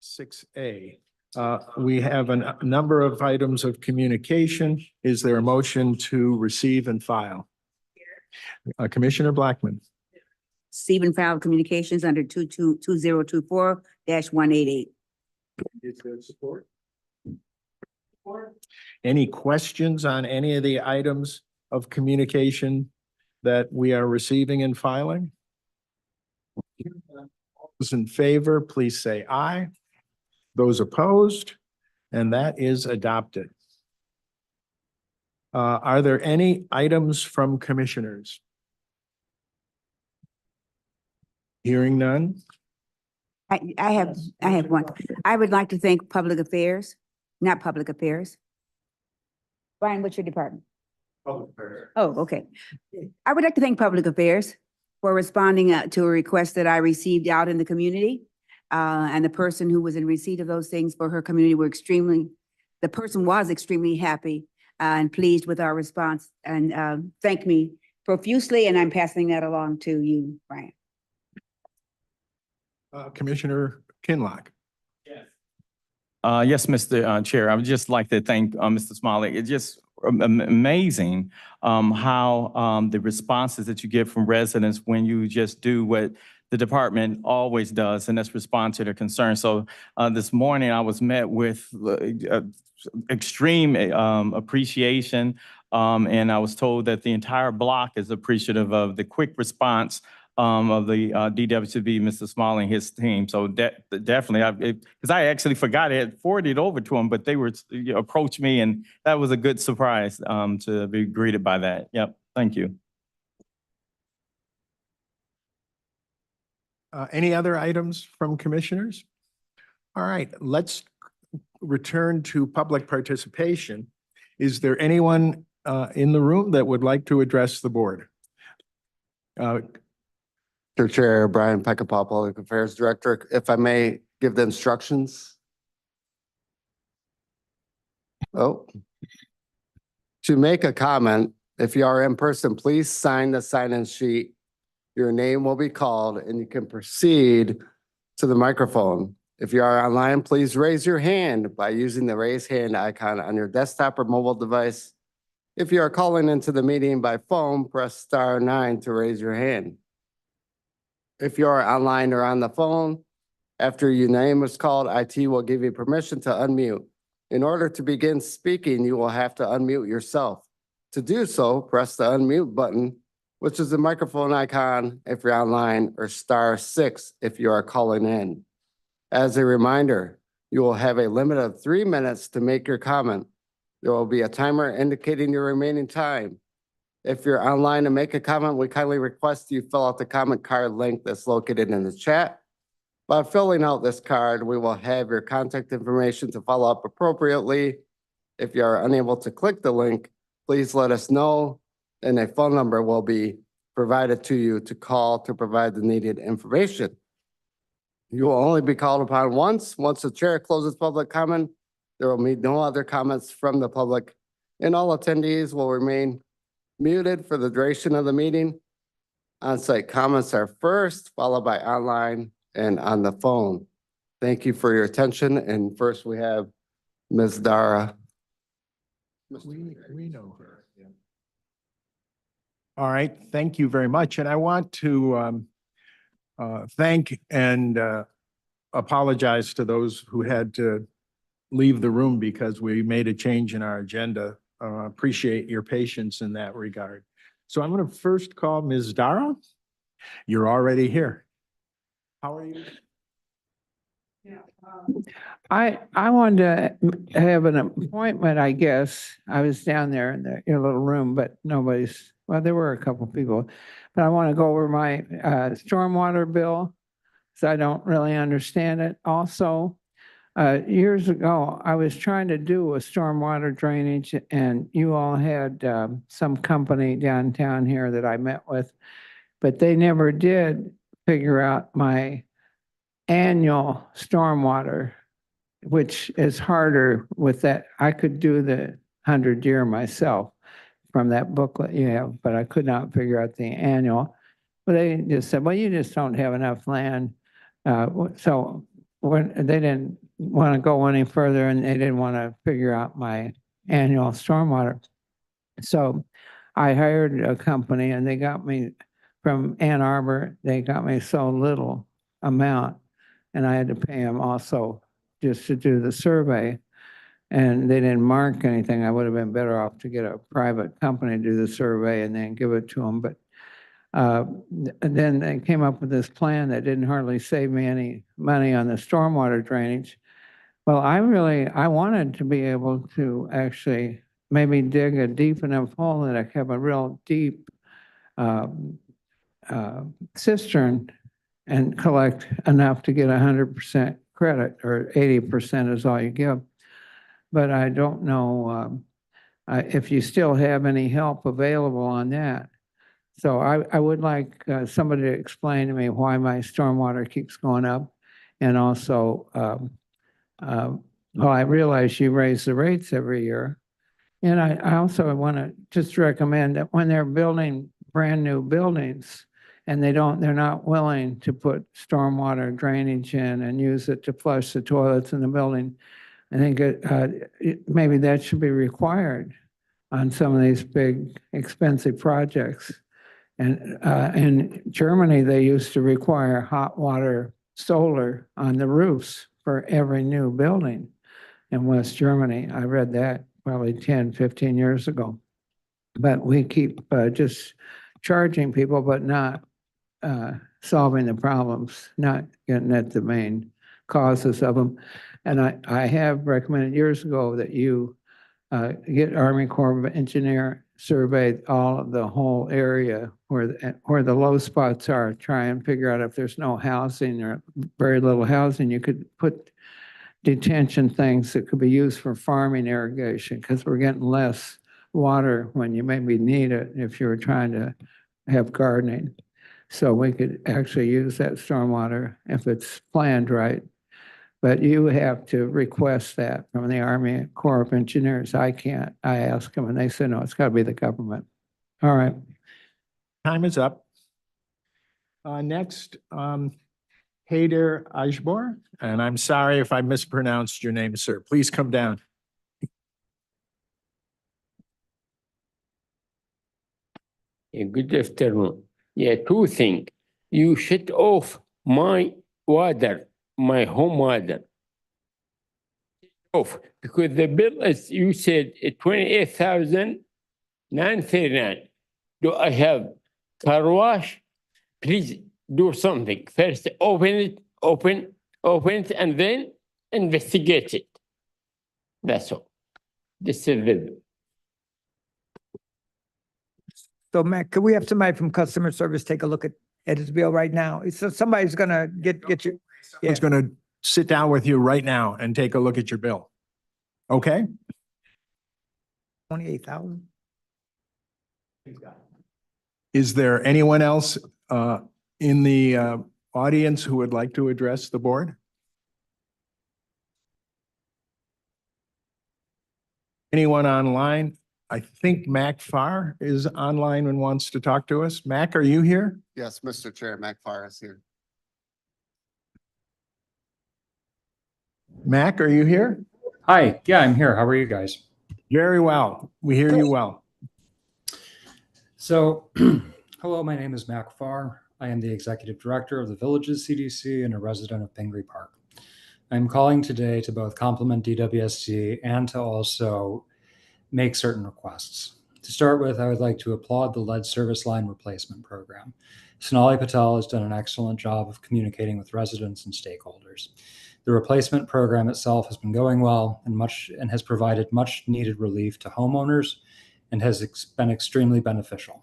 6A. We have a number of items of communication. Is there a motion to receive and file? Commissioner Blackman. Receive and file communications under 2024-188. Is there support? Any questions on any of the items of communication that we are receiving and filing? Those in favor, please say aye. Those opposed, and that is adopted. Are there any items from commissioners? Hearing none. I have one. I would like to thank Public Affairs, not Public Affairs. Brian, what's your department? Public affairs. Oh, okay. I would like to thank Public Affairs for responding to a request that I received out in the community. And the person who was in receipt of those things for her community were the person was extremely happy and pleased with our response and thanked me profusely, and I'm passing that along to you, Brian. Commissioner Kinlock. Yes, Mr. Chair, I would just like to thank Mr. Smiley. It's just amazing how the responses that you get from residents when you just do what the department always does, and that's respond to their concerns. So this morning I was met with extreme appreciation, and I was told that the entire block is appreciative of the quick response of the DWSD, Mr. Smalley and his team. So definitely, because I actually forgot I had forwarded over to them, but they were approached me, and that was a good surprise to be greeted by that. Yep, thank you. Any other items from commissioners? All right, let's return to public participation. Is there anyone in the room that would like to address the board? Mr. Chair, Brian Peckapaw, Public Affairs Director, if I may give the instructions. Oh. To make a comment, if you are in person, please sign the sign-in sheet. Your name will be called and you can proceed to the microphone. If you are online, please raise your hand by using the raise hand icon on your desktop or mobile device. If you are calling into the meeting by phone, press *9 to raise your hand. If you are online or on the phone, after your name is called, IT will give you permission to unmute. In order to begin speaking, you will have to unmute yourself. To do so, press the unmute button, which is the microphone icon if you're online, or *6 if you are calling in. As a reminder, you will have a limit of 3 minutes to make your comment. There will be a timer indicating your remaining time. If you're online to make a comment, we kindly request you fill out the comment card link that's located in the chat. By filling out this card, we will have your contact information to follow up appropriately. If you are unable to click the link, please let us know, and a phone number will be provided to you to call to provide the needed information. You will only be called upon once. Once the chair closes public comment, there will be no other comments from the public, and all attendees will remain muted for the duration of the meeting. On-site comments are first, followed by online and on the phone. Thank you for your attention. And first we have Ms. Dara. We know her. Yeah. All right, thank you very much. And I want to thank and apologize to those who had to leave the room because we made a change in our agenda. Appreciate your patience in that regard. So I'm going to first call Ms. Dara. You're already here. How are you? Yeah, I wanted to have an appointment, I guess. I was down there in the little room, but well, there were a couple people, but I want to go over my stormwater bill, so I don't really understand it. Also, years ago, I was trying to do a stormwater drainage, and you all had some company downtown here that I met with, but they never did figure out my annual stormwater, which is harder with that. I could do the 100-year myself from that booklet you have, but I could not figure out the annual. But they just said, well, you just don't have enough land. So when they didn't want to go any further and they didn't want to figure out my annual stormwater. So I hired a company and they got me from Ann Arbor, they got me so little amount and I had to pay them also just to do the survey. And they didn't mark anything. I would have been better off to get a private company to do the survey and then give it to them. But and then they came up with this plan that didn't hardly save me any money on the stormwater drainage. Well, I wanted to be able to actually maybe dig a deep enough hole that I have a real deep cistern and collect enough to get 100% credit, or 80% is all you give. But I don't know if you still have any help available on that. So I would like somebody to explain to me why my stormwater keeps going up. And also, well, I realize you raise the rates every year. And I also want to just recommend that when they're building brand new buildings and they're not willing to put stormwater drainage in and use it to flush the toilets in the building, I think maybe that should be required on some of these big expensive projects. And in Germany, they used to require hot water solar on the roofs for every new building in West Germany. I read that probably 10, 15 years ago. But we keep just charging people, but not solving the problems, not getting at the main causes of them. And I have recommended years ago that you get Army Corps of Engineer survey all of the whole area where the low spots are, try and figure out if there's no housing or very little housing. You could put detention things that could be used for farming irrigation, because we're getting less water when you maybe need it if you were trying to have gardening. So we could actually use that stormwater if it's planned right. But you have to request that from the Army Corps of Engineers. I can't. I ask them and they say, no, it's got to be the government. All right. Time is up. Next, Haider Ajbor, and I'm sorry if I mispronounced your name, sir. Please come down. Good afternoon. Yeah, two things. You shut off my water, my home water. Off, because the bill is, you said 28,939. Do I have car wash? Please do something. First, open it, and then investigate it. That's all. This is the bill. So Matt, could we have somebody from customer service take a look at his bill right now? So somebody's gonna get you. Someone's going to sit down with you right now and take a look at your bill. Okay? 28,000. Is there anyone else in the audience who would like to address the board? Anyone online? I think Mac Farr is online and wants to talk to us. Mac, are you here? Yes, Mr. Chair, Mac Farr is here. Mac, are you here? Hi, yeah, I'm here. How are you guys? Very well. We hear you well. So, hello, my name is Mac Farr. I am the Executive Director of the Villages CDC and a resident of Pingree Park. I'm calling today to both compliment DWSD and to also make certain requests. To start with, I would like to applaud the lead service line replacement program. Sonali Patel has done an excellent job of communicating with residents and stakeholders. The replacement program itself has been going well and has provided much needed relief to homeowners and has been extremely beneficial.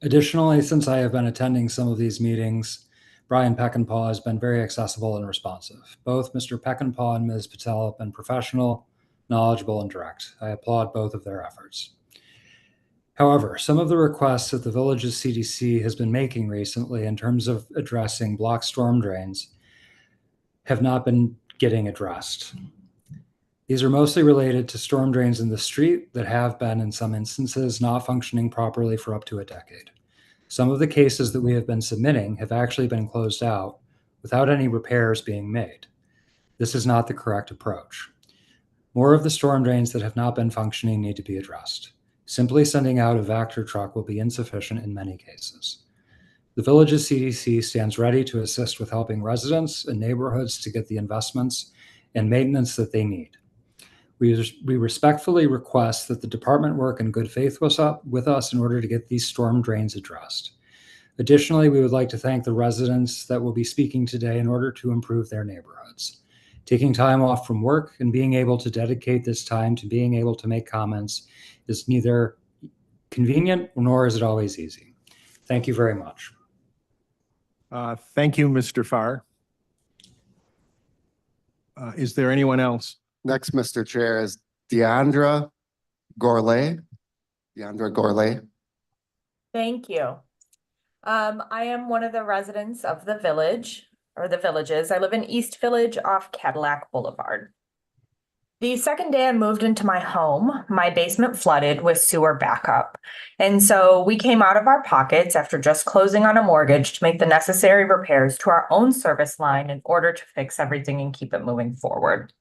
Additionally, since I have been attending some of these meetings, Brian Peckinpah has been very accessible and responsive. Both Mr. Peckinpah and Ms. Patel have been professional, knowledgeable, and direct. I applaud both of their efforts. However, some of the requests that the Villages CDC has been making recently in terms of addressing blocked storm drains have not been getting addressed. These are mostly related to storm drains in the street that have been, in some instances, not functioning properly for up to a decade. Some of the cases that we have been submitting have actually been closed out without any repairs being made. This is not the correct approach. More of the storm drains that have not been functioning need to be addressed. Simply sending out a Vector truck will be insufficient in many cases. The village's CDC stands ready to assist with helping residents and neighborhoods to get the investments and maintenance that they need. We respectfully request that the department work in good faith with us in order to get these storm drains addressed. Additionally, we would like to thank the residents that will be speaking today in order to improve their neighborhoods. Taking time off from work and being able to dedicate this time to being able to make comments is neither convenient nor is it always easy. Thank you very much. Thank you, Mr. Farr. Is there anyone else? Next, Mr. Chair, is Deandra Gourlay. Deandra Gourlay. Thank you. I am one of the residents of the village or the villages. I live in East Village off Cadillac Boulevard. The second day I moved into my home, my basement flooded with sewer backup. And so we came out of our pockets after just closing on a mortgage to make the necessary repairs to our own service line in order to fix everything and keep it moving forward.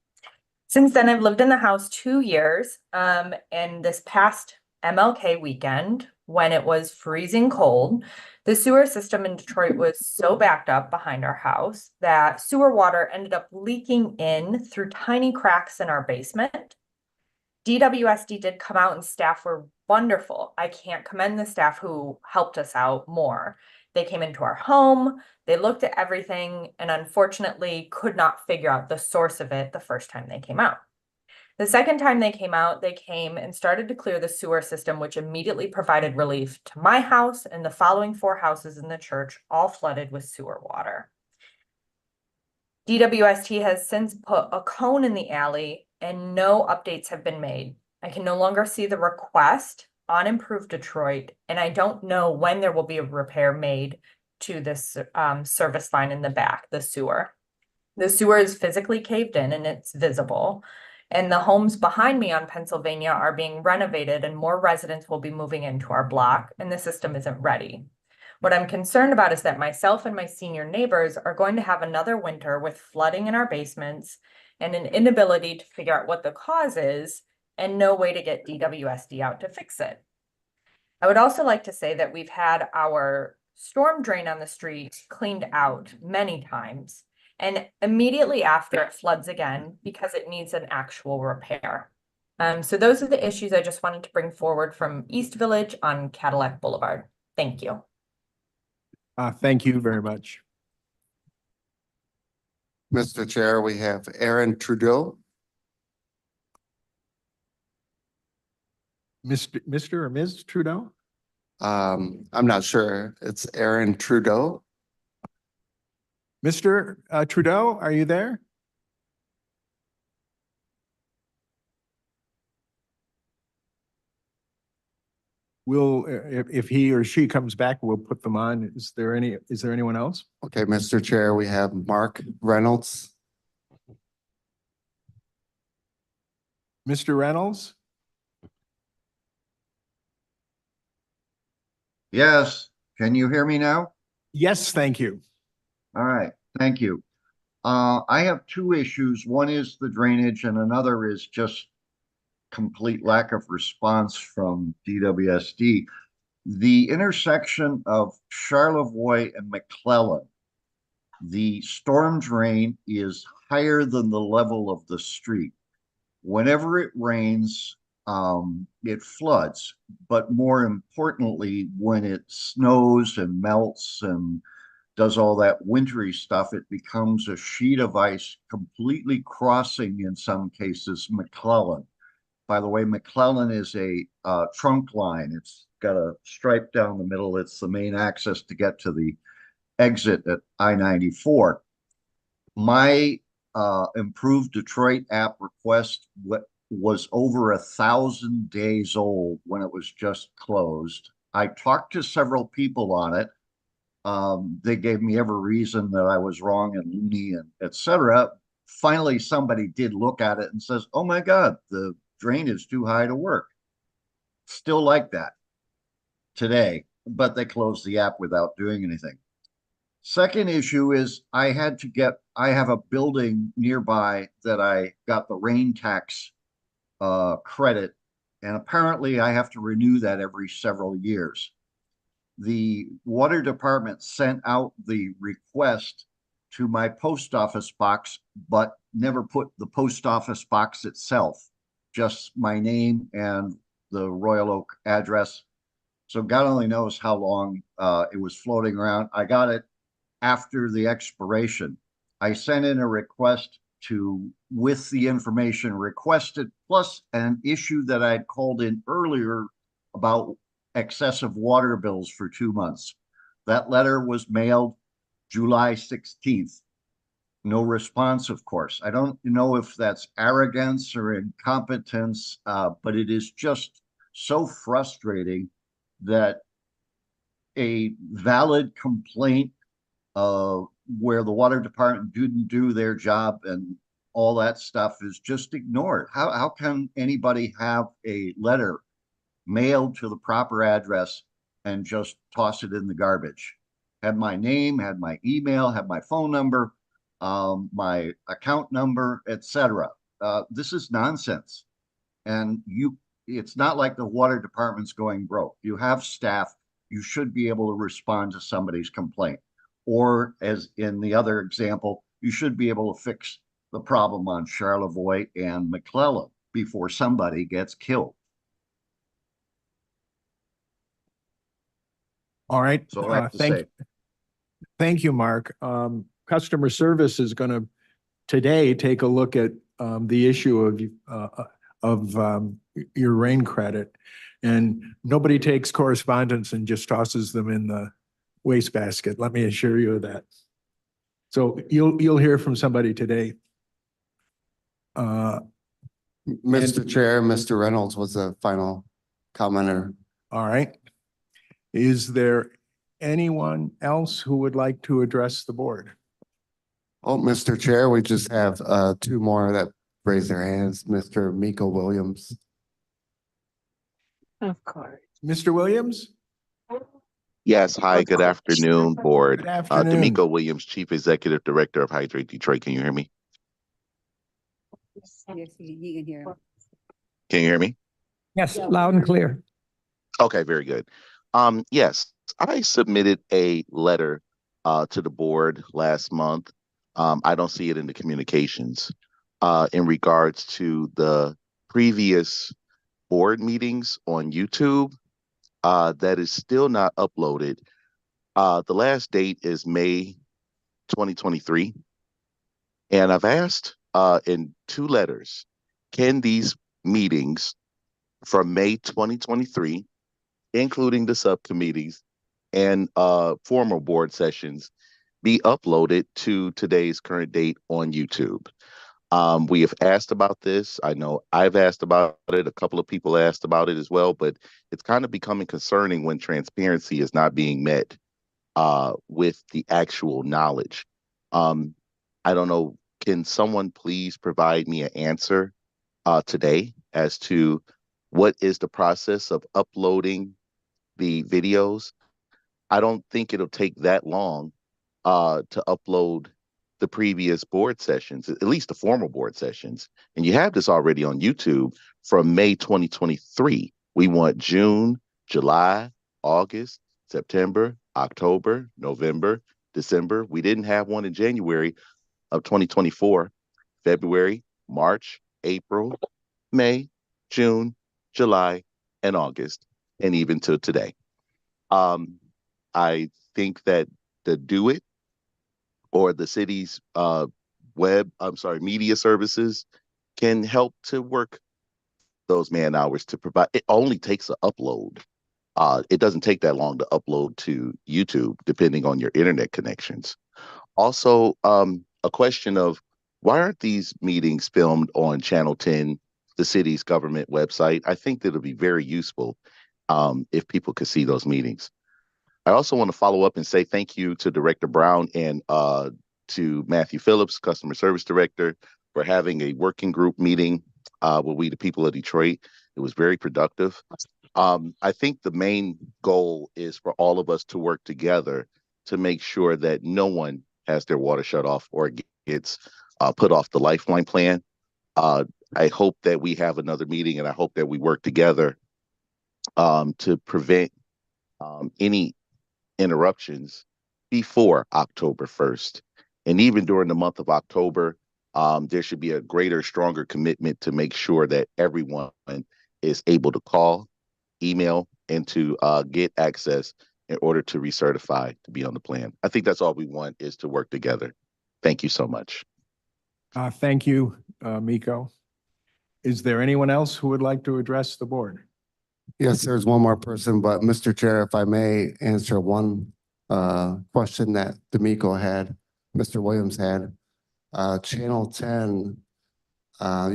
Since then, I've lived in the house 2 years, and this past MLK weekend, when it was freezing cold, the sewer system in Detroit was so backed up behind our house that sewer water ended up leaking in through tiny cracks in our basement. DWSD did come out and staff were wonderful. I can't commend the staff who helped us out more. They came into our home, they looked at everything, and unfortunately could not figure out the source of it the first time they came out. The second time they came out, they came and started to clear the sewer system, which immediately provided relief to my house and the following 4 houses in the church, all flooded with sewer water. DWST has since put a cone in the alley and no updates have been made. I can no longer see the request on Improved Detroit, and I don't know when there will be a repair made to this service line in the back, the sewer. The sewer is physically caved in and it's visible. And the homes behind me on Pennsylvania are being renovated and more residents will be moving into our block and the system isn't ready. What I'm concerned about is that myself and my senior neighbors are going to have another winter with flooding in our basements and an inability to figure out what the cause is and no way to get DWSD out to fix it. I would also like to say that we've had our storm drain on the street cleaned out many times. And immediately after it floods again because it needs an actual repair. So those are the issues I just wanted to bring forward from East Village on Cadillac Boulevard. Thank you. Thank you very much. Mr. Chair, we have Aaron Trudeau. Mr. or Ms. Trudeau? I'm not sure. It's Aaron Trudeau. Mr. Trudeau, are you there? We'll, if he or she comes back, we'll put them on. Is there anyone else? Okay, Mr. Chair, we have Mark Reynolds. Mr. Reynolds? Yes, can you hear me now? Yes, thank you. All right, thank you. I have 2 issues. One is the drainage and another is just complete lack of response from DWSD. The intersection of Charlevoix and McClellan, the storm drain is higher than the level of the street. Whenever it rains, it floods, but more importantly, when it snows and melts and does all that wintry stuff, it becomes a sheet of ice completely crossing, in some cases, McClellan. By the way, McClellan is a trunk line. It's got a stripe down the middle. It's the main access to get to the exit at I-94. My Improved Detroit app request was over 1,000 days old when it was just closed. I talked to several people on it. They gave me every reason that I was wrong and loony and etc. Finally, somebody did look at it and says, oh my God, the drain is too high to work. Still like that today, but they closed the app without doing anything. Second issue is I have a building nearby that I got the rain tax credit, and apparently I have to renew that every several years. The water department sent out the request to my post office box, but never put the post office box itself, just my name and the Royal Oak address. So God only knows how long it was floating around. I got it after the expiration. I sent in a request with the information requested, plus an issue that I'd called in earlier about excessive water bills for 2 months. That letter was mailed July 16th. No response, of course. I don't know if that's arrogance or incompetence, but it is just so frustrating that a valid complaint where the water department didn't do their job and all that stuff is just ignored. How can anybody have a letter mailed to the proper address and just toss it in the garbage? Had my name, had my email, had my phone number, my account number, etc. This is nonsense. And it's not like the water department's going broke. You have staff, you should be able to respond to somebody's complaint. Or as in the other example, you should be able to fix the problem on Charlevoix and McClellan before somebody gets killed. All right. So I have to say. Thank you, Mark. Customer service is going to today take a look at the issue of your rain credit, and nobody takes correspondence and just tosses them in the wastebasket. Let me assure you of that. So you'll hear from somebody today. Mr. Chair, Mr. Reynolds was the final commenter. All right. Is there anyone else who would like to address the board? Oh, Mr. Chair, we just have two more that raised their hands. Mr. Miko Williams. Of course. Mr. Williams? Yes, hi, good afternoon, board. Good afternoon. D'Amico Williams, Chief Executive Director of Hydrate Detroit. Can you hear me? Yes, he can hear him. Can you hear me? Yes, loud and clear. Okay, very good. Yes, I submitted a letter to the board last month. I don't see it in the communications in regards to the previous board meetings on YouTube. That is still not uploaded. The last date is May 2023. And I've asked in 2 letters, can these meetings from May 2023, including the subcommittees and formal board sessions, be uploaded to today's current date on YouTube? We have asked about this. I know I've asked about it. A couple of people asked about it as well, but it's kind of becoming concerning when transparency is not being met with the actual knowledge. I don't know. Can someone please provide me an answer today as to what is the process of uploading the videos? I don't think it'll take that long to upload the previous board sessions, at least the formal board sessions. And you have this already on YouTube from May 2023. We want June, July, August, September, October, November, December. We didn't have one in January of 2024, February, March, April, May, June, July, and August, and even to today. I think that the Do It or the city's media services can help to work those man hours to provide. It only takes an upload. It doesn't take that long to upload to YouTube, depending on your internet connections. Also, a question of why aren't these meetings filmed on Channel 10, the city's government website? I think that it'll be very useful if people could see those meetings. I also want to follow up and say thank you to Director Brown and to Matthew Phillips, Customer Service Director, for having a working group meeting with We the People of Detroit. It was very productive. I think the main goal is for all of us to work together to make sure that no one has their water shut off or gets put off the Lifeline plan. I hope that we have another meeting, and I hope that we work together to prevent any interruptions before October 1st. And even during the month of October, there should be a greater, stronger commitment to make sure that everyone is able to call, email, and to get access in order to recertify to be on the plan. I think that's all we want, is to work together. Thank you so much. Thank you, Miko. Is there anyone else who would like to address the board? Yes, there's one more person, but Mr. Chair, if I may answer one question that D'Amico had, Mr. Williams had. Channel 10,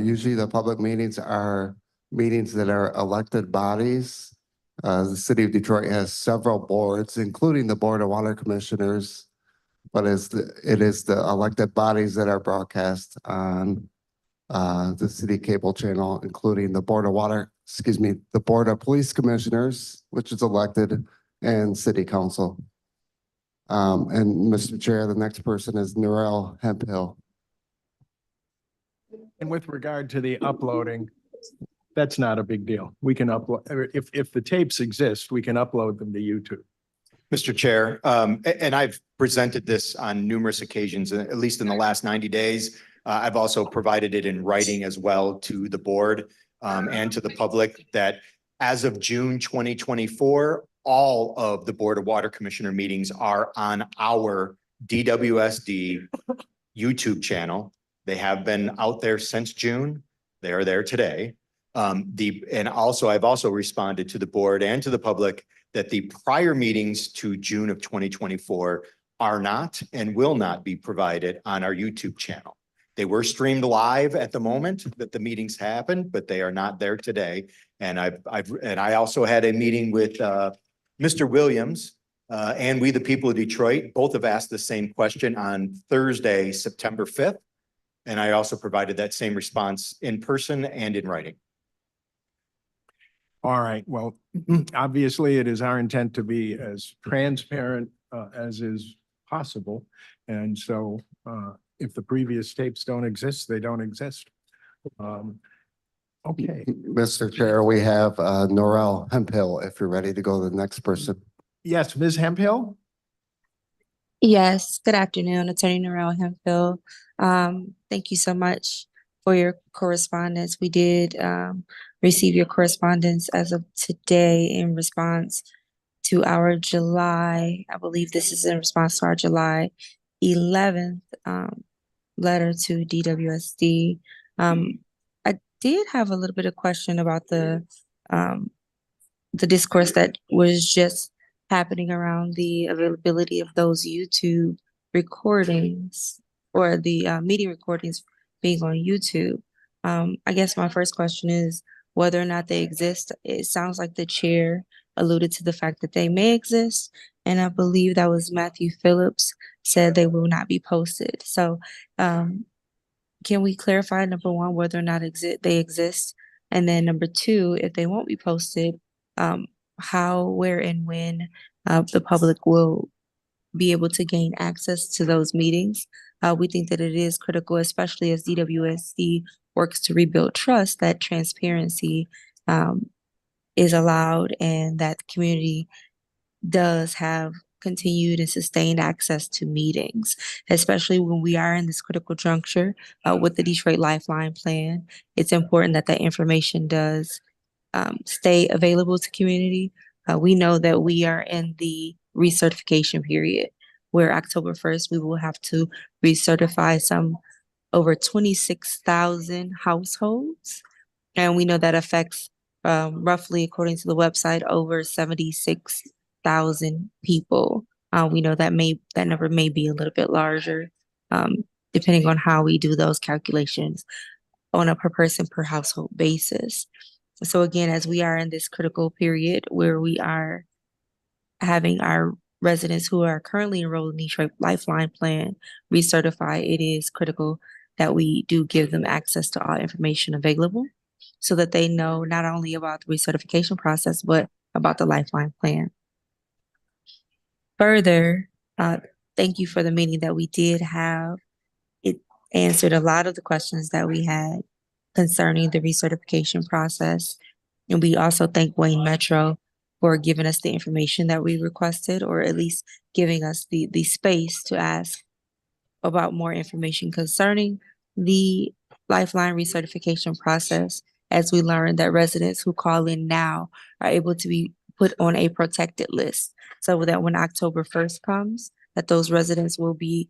usually the public meetings are meetings that are elected bodies. The city of Detroit has several boards, including the Board of Water Commissioners, but it is the elected bodies that are broadcast on the city cable channel, including the Board of Police Commissioners, which is elected, and City Council. And Mr. Chair, the next person is Narelle Hemphill. And with regard to the uploading, that's not a big deal. We can upload, if the tapes exist, we can upload them to YouTube. Mr. Chair, and I've presented this on numerous occasions, at least in the last 90 days. I've also provided it in writing as well to the board and to the public that as of June 2024, all of the Board of Water Commissioner meetings are on our DWSD YouTube channel. They have been out there since June. They are there today. And also, I've also responded to the board and to the public that the prior meetings to June of 2024 are not and will not be provided on our YouTube channel. They were streamed live at the moment that the meetings happened, but they are not there today. And I also had a meeting with Mr. Williams and We the People of Detroit. Both have asked the same question on Thursday, September 5th. And I also provided that same response in person and in writing. All right, well, obviously it is our intent to be as transparent as is possible. And so if the previous tapes don't exist, they don't exist. Okay. Mr. Chair, we have Narelle Hemphill, if you're ready to go to the next person. Yes, Ms. Hemphill? Yes, good afternoon, Attorney Narelle Hemphill. Thank you so much for your correspondence. We did receive your correspondence as of today in response to our July, I believe this is in response to our July 11th letter to DWSD. I did have a little bit of question about the discourse that was just happening around the availability of those YouTube recordings or the meeting recordings being on YouTube. I guess my first question is whether or not they exist. It sounds like the chair alluded to the fact that they may exist, and I believe that was Matthew Phillips said they will not be posted. So can we clarify, number one, whether or not they exist? And then number two, if they won't be posted, how, where, and when the public will be able to gain access to those meetings. We think that it is critical, especially as DWSD works to rebuild trust, that transparency is allowed and that the community does have continued and sustained access to meetings, especially when we are in this critical juncture with the Detroit Lifeline plan. It's important that that information does stay available to community. We know that we are in the recertification period where October 1st, we will have to recertify some over 26,000 households. And we know that affects roughly, according to the website, over 76,000 people. We know that number may be a little bit larger, depending on how we do those calculations on a per person per household basis. So again, as we are in this critical period where we are having our residents who are currently enrolled in the Detroit Lifeline plan recertify, it is critical that we do give them access to all information available so that they know not only about the recertification process, but about the Lifeline plan. Further, Thank you for the meeting that we did have. It answered a lot of the questions that we had concerning the recertification process. And we also thank Wayne Metro for giving us the information that we requested, or at least giving us the space to ask about more information concerning the Lifeline recertification process, as we learned that residents who call in now are able to be put on a protected list, so that when October 1st comes, that those residents will be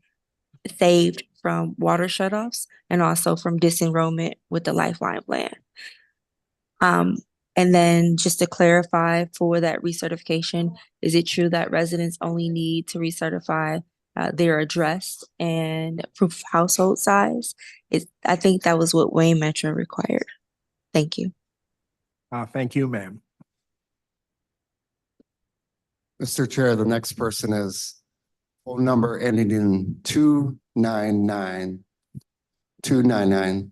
saved from water shutoffs and also from disenrollment with the Lifeline plan. And then just to clarify for that recertification, is it true that residents only need to recertify their address and proof of household size? I think that was what Wayne Metro required. Thank you. Thank you, ma'am. Mr. Chair, the next person is phone number ending in 299. 299.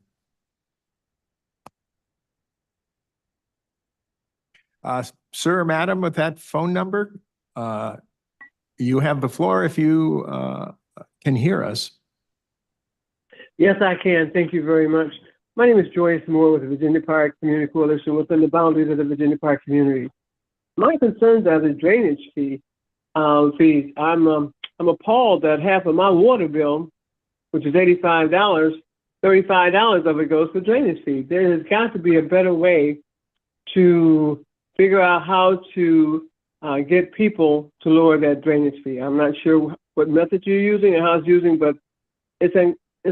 Sir or madam with that phone number, you have the floor if you can hear us. Yes, I can. Thank you very much. My name is Joyce Moore with the Virginia Park Community Coalition within the boundaries of the Virginia Park community. My concerns are the drainage fees. I'm appalled that half of my water bill, which is $85, $35 of it goes for drainage fees. There has got to be a better way to figure out how to get people to lower that drainage fee. I'm not sure what method you're using and how it's using, but it's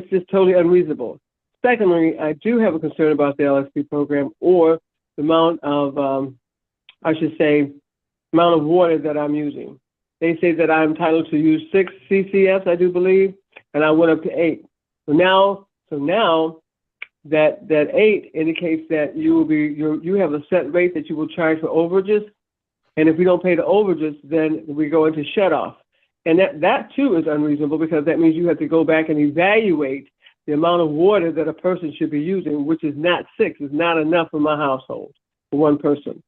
just totally unreasonable. Secondly, I do have a concern about the LSP program, or the amount of, amount of water that I'm using. They say that I'm entitled to use 6 CCFs, I do believe, and I went up to 8. So now that 8 indicates that you have a set rate that you will charge for overages, and if we don't pay the overages, then we go into shutoff. And that too is unreasonable, because that means you have to go back and evaluate the amount of water that a person should be using, which is not 6, is not enough for my household, for one person.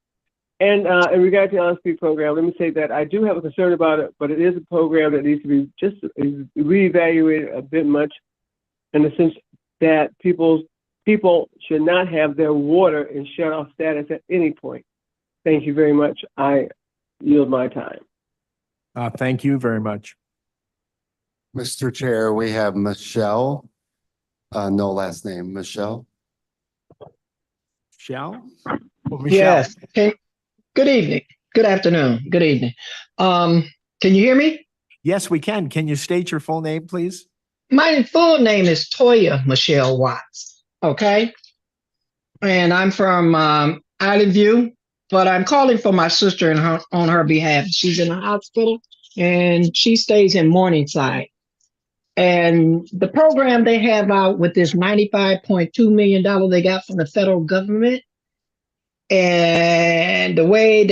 And in regard to the LSP program, let me say that I do have a concern about it, but it is a program that needs to be just reevaluated a bit much, in the sense that people should not have their water in shut-off status at any point. Thank you very much. I yield my time. Thank you very much. Mr. Chair, we have Michelle. No last name, Michelle. Michelle? Yes. Hey, good evening. Good afternoon. Good evening. Can you hear me? Yes, we can. Can you state your full name, please? My full name is Toya Michelle Watts. Okay. And I'm from Island View, but I'm calling for my sister on her behalf. She's in the hospital and she stays in Morningside. And the program they have out with this $95.2 million they got from the federal government, and the way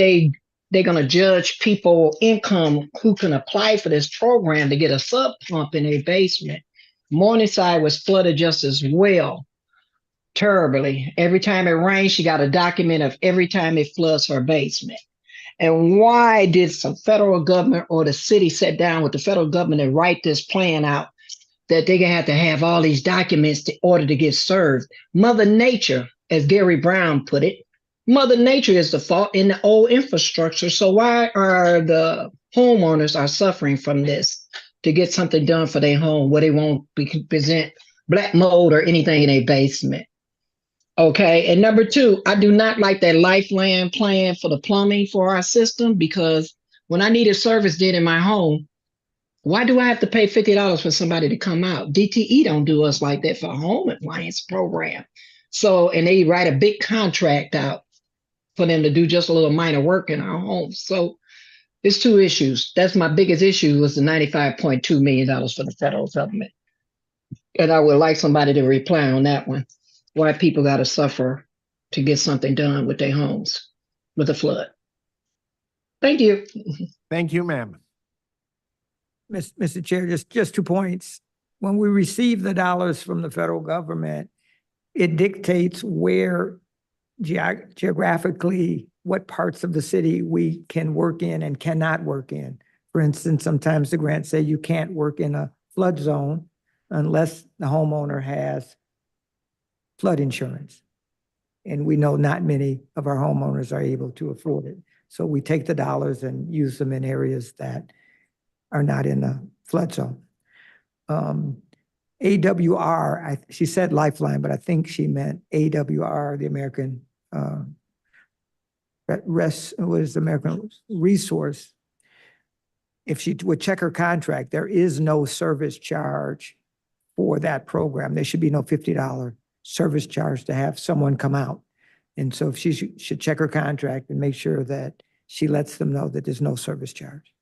they're going to judge people income who can apply for this program to get a sub pump in their basement. Morningside was flooded just as well, terribly. Every time it rains, she got a document of every time it floods her basement. And why did some federal government or the city sit down with the federal government and write this plan out that they're going to have all these documents in order to get served? Mother Nature, as Gary Brown put it, Mother Nature is the fault in the old infrastructure. So why are the homeowners are suffering from this to get something done for their home where they won't present black mold or anything in their basement? Okay. And number 2, I do not like that Lifeline plan for the plumbing for our system, because when I need a service did in my home, why do I have to pay $50 for somebody to come out? DTE don't do us like that for a home appliance program. So, and they write a big contract out for them to do just a little minor work in our homes. So it's 2 issues. That's my biggest issue, was the $95.2 million for the federal government. And I would like somebody to reply on that one. Why people got to suffer to get something done with their homes with a flood. Thank you. Thank you, ma'am. Mr. Chair, just 2 points. When we receive the dollars from the federal government, it dictates where geographically, what parts of the city we can work in and cannot work in. For instance, sometimes the grants say you can't work in a flood zone unless the homeowner has flood insurance. And we know not many of our homeowners are able to afford it. So we take the dollars and use them in areas that are not in a flood zone. AWR, she said Lifeline, but I think she meant AWR, the American American Resource. If she would check her contract, there is no service charge for that program. There should be no $50 service charge to have someone come out. And so if she should check her contract and make sure that she lets them know that there's no service charge.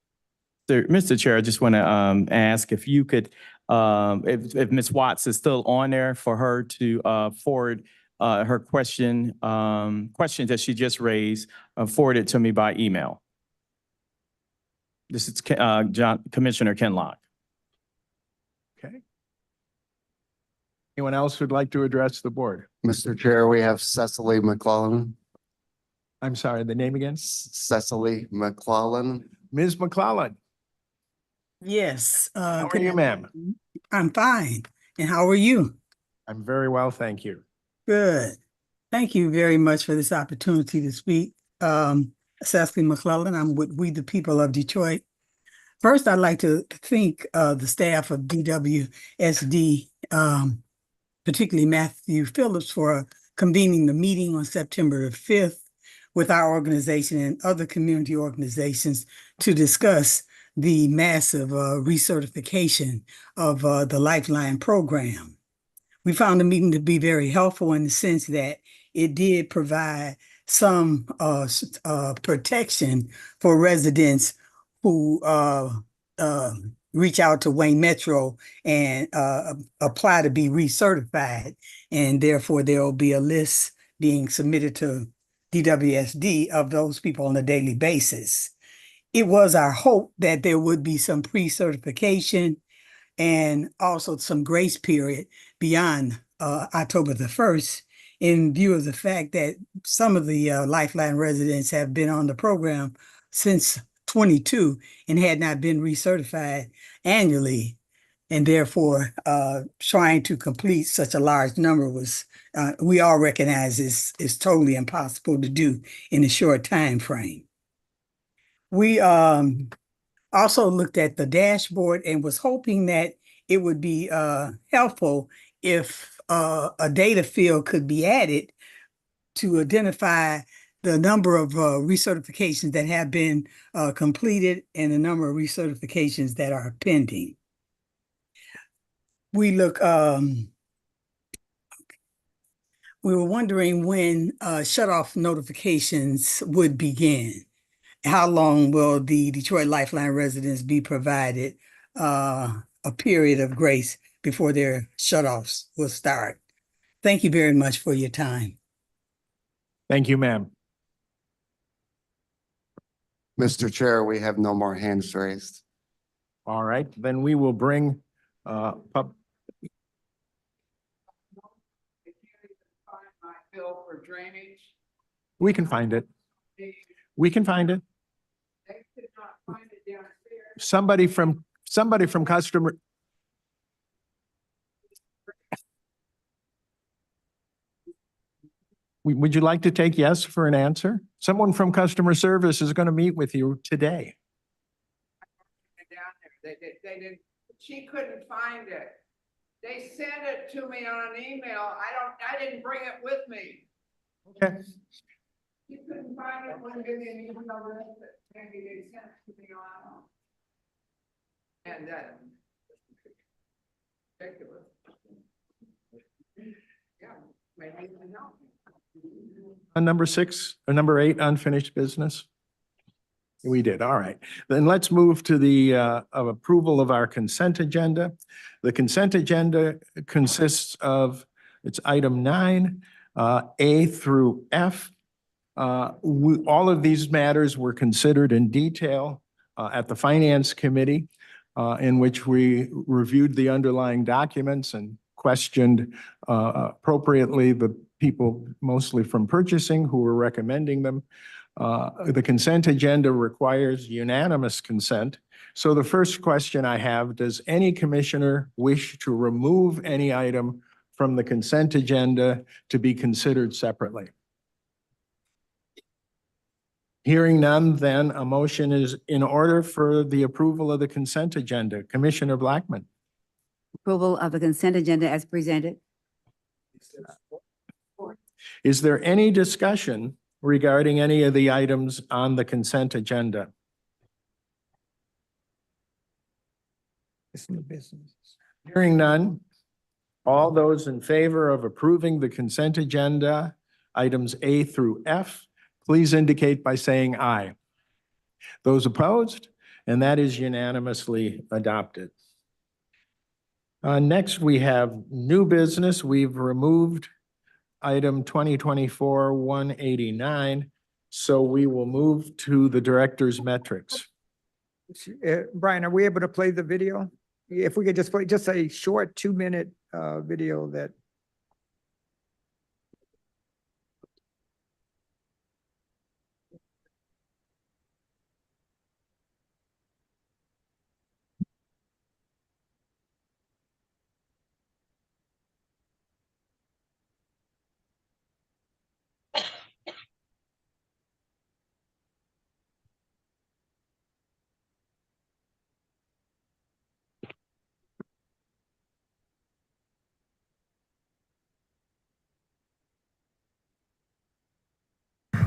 Mr. Chair, I just want to ask if you could, if Ms. Watts is still on there, for her to forward her questions that she just raised, forward it to me by email. This is Commissioner Ken Locke. Okay. Anyone else who'd like to address the board? Mr. Chair, we have Cecily McClellan. I'm sorry, the name again? Cecily McClellan. Ms. McClellan, Yes. how are you, ma'am? I'm fine. And how are you? I'm very well, thank you. Good. Thank you very much for this opportunity to speak. Cecily McClellan, I'm with We the People of Detroit. First, I'd like to thank the staff of DWSD, particularly Matthew Phillips, for convening the meeting on September the 5th with our organization and other community organizations to discuss the massive recertification of the Lifeline program. We found the meeting to be very helpful in the sense that it did provide some protection for residents who reach out to Wayne Metro and apply to be recertified. And therefore, there will be a list being submitted to DWSD of those people on a daily basis. It was our hope that there would be some pre-certification and also some grace period beyond October the 1st, in view of the fact that some of the Lifeline residents have been on the program since 22 and had not been recertified annually. And therefore, trying to complete such a large number was, we all recognize is totally impossible to do in a short time frame. We also looked at the dashboard and was hoping that it would be helpful if a data field could be added to identify the number of recertifications that have been completed and the number of recertifications that are pending. We look, we were wondering when shutoff notifications would begin. How long will the Detroit Lifeline residents be provided a period of grace before their shutoffs will start? Thank you very much for your time. Thank you, ma'am. Mr. Chair, we have no more hands raised. All right, then we will bring Bill for drainage. we can find it. We can find it. They could not find it downstairs. Somebody from customer. Would you like to take yes for an answer? Someone from customer service is going to meet with you today. Down there. They didn't, she couldn't find it. They sent it to me on an email. I didn't bring it with me. Okay. You couldn't find it when give me an email that maybe they sent it to me on. And ridiculous. Yeah, maybe you can help me. Number 6 or number 8, unfinished business. We did. All right. Then let's move to the approval of our consent agenda. The consent agenda consists of, it's item 9, A through F. All of these matters were considered in detail at the Finance Committee, in which we reviewed the underlying documents and questioned appropriately the people mostly from purchasing who were recommending them. The consent agenda requires unanimous consent. So the first question I have, does any commissioner wish to remove any item from the consent agenda to be considered separately? Hearing none, then a motion is in order for the approval of the consent agenda. Commissioner Blackman. Approval of the consent agenda as presented. Is there any discussion regarding any of the items on the consent agenda? It's new business. Hearing none, all those in favor of approving the consent agenda, items A through F, please indicate by saying aye. Those opposed, and that is unanimously adopted. Next, we have new business. We've removed item 2024-189, so we will move to the director's metrics. Brian, are we able to play the video? If we could just play just a short 2-minute video that.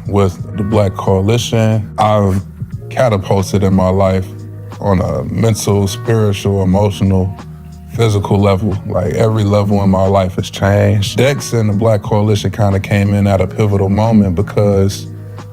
With the Black Coalition, I've catapulted in my life on a mental, spiritual, emotional, physical level. Like every level in my life has changed. Dex and the Black Coalition kind of came in at a pivotal moment because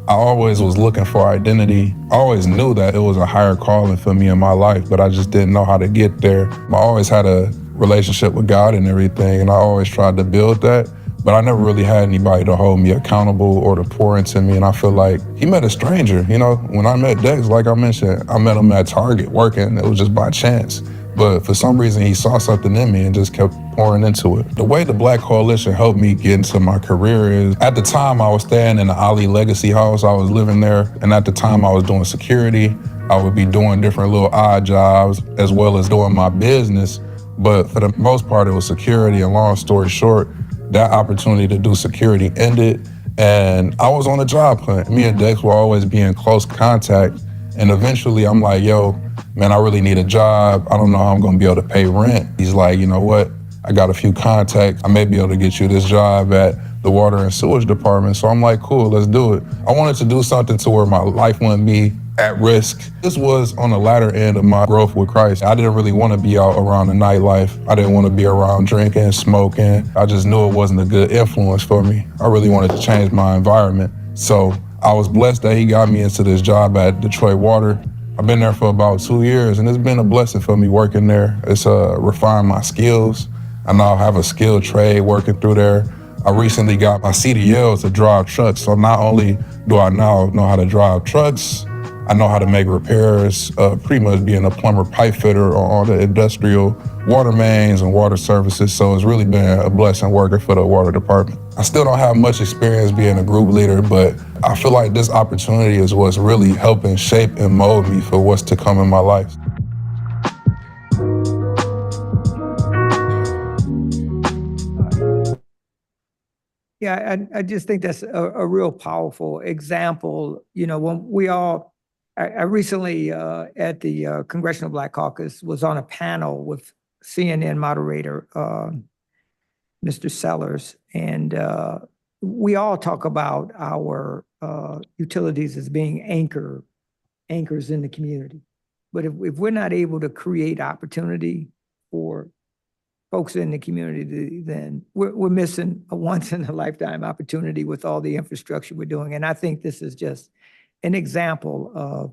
I always was looking for identity. I always knew that it was a higher calling for me in my life, but I just didn't know how to get there. I always had a relationship with God and everything, and I always tried to build that. But I never really had anybody to hold me accountable or to pour into me. And I feel like he met a stranger, you know? When I met Dex, like I mentioned, I met him at Target working. It was just by chance. But for some reason, he saw something in me and just kept pouring into it. The way the Black Coalition helped me get into my career is, at the time I was staying in the Ali Legacy House. I was living there. And at the time I was doing security. I would be doing different little odd jobs as well as doing my business. But for the most part, it was security. And long story short, that opportunity to do security ended, and I was on a job hunt. Me and Dex were always be in close contact, and eventually I'm like, yo, man, I really need a job. I don't know how I'm gonna be able to pay rent. He's like, you know what? I got a few contacts. I may be able to get you this job at the Water and Sewage Department. So I'm like, cool, let's do it. I wanted to do something to where my life wouldn't be at risk. This was on the latter end of my growth with Christ. I didn't really want to be out around the nightlife. I didn't want to be around drinking, smoking. I just knew it wasn't a good influence for me. I really wanted to change my environment. So I was blessed that he got me into this job at Detroit Water. I've been there for about 2 years, and it's been a blessing for me working there. It's refined my skills. I now have a skilled trade working through there. I recently got my CDL to drive trucks. So not only do I now know how to drive trucks, I know how to make repairs, pretty much being a plumber pipe fitter on all the industrial water mains and water services. So it's really been a blessing working for the water department. I still don't have much experience being a group leader, but I feel like this opportunity is what's really helping shape and mold me for what's to come in my life. Yeah, I just think that's a real powerful example. You know, when we all, I recently at the Congressional Black Caucus was on a panel with CNN moderator, Mr. Sellers, and we all talk about our utilities as being anchors in the community. But if we're not able to create opportunity for folks in the community, then we're missing a once-in-a-lifetime opportunity with all the infrastructure we're doing. And I think this is just an example of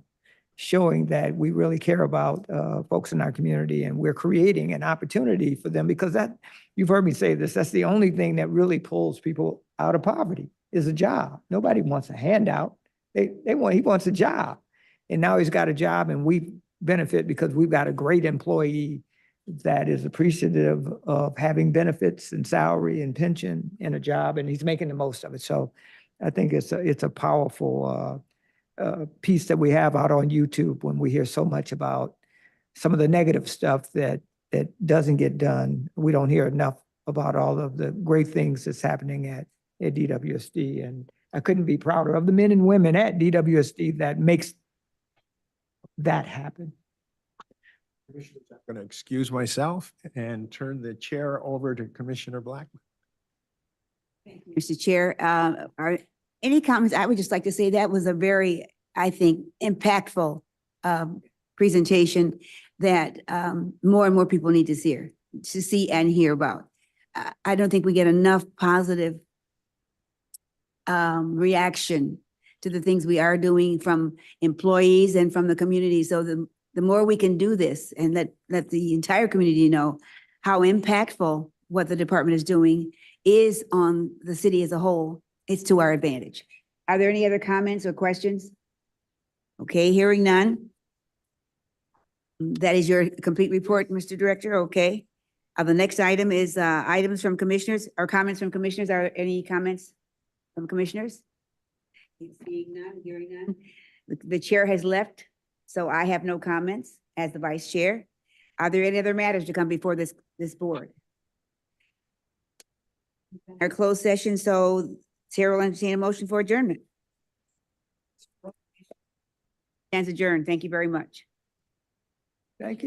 showing that we really care about folks in our community, and we're creating an opportunity for them, because that, you've heard me say this, that's the only thing that really pulls people out of poverty is a job. Nobody wants a handout. He wants a job. And now he's got a job, and we benefit because we've got a great employee that is appreciative of having benefits and salary and pension and a job, and he's making the most of it. So I think it's a powerful piece that we have out on YouTube when we hear so much about some of the negative stuff that doesn't get done. We don't hear enough about all of the great things that's happening at DWSD. And I couldn't be prouder of the men and women at DWSD that makes that happen. Commissioners, I'm going to excuse myself and turn the chair over to Commissioner Blackman. Mr. Chair, are any comments? I would just like to say that was a very, I think, impactful presentation that more and more people need to see and hear about. I don't think we get enough positive reaction to the things we are doing from employees and from the community. So the more we can do this and let the entire community know how impactful what the department is doing is on the city as a whole, it's to our advantage. Are there any other comments or questions? Okay, hearing none. That is your complete report, Mr. Director, okay. The next item is items from commissioners or comments from commissioners. Are there any comments from commissioners? Seeing none, hearing none. The chair has left, so I have no comments as the vice chair. Are there any other matters to come before this board? Our closed session, so Chair will entertain a motion for adjournment. Stands adjourned. Thank you very much. Thank you.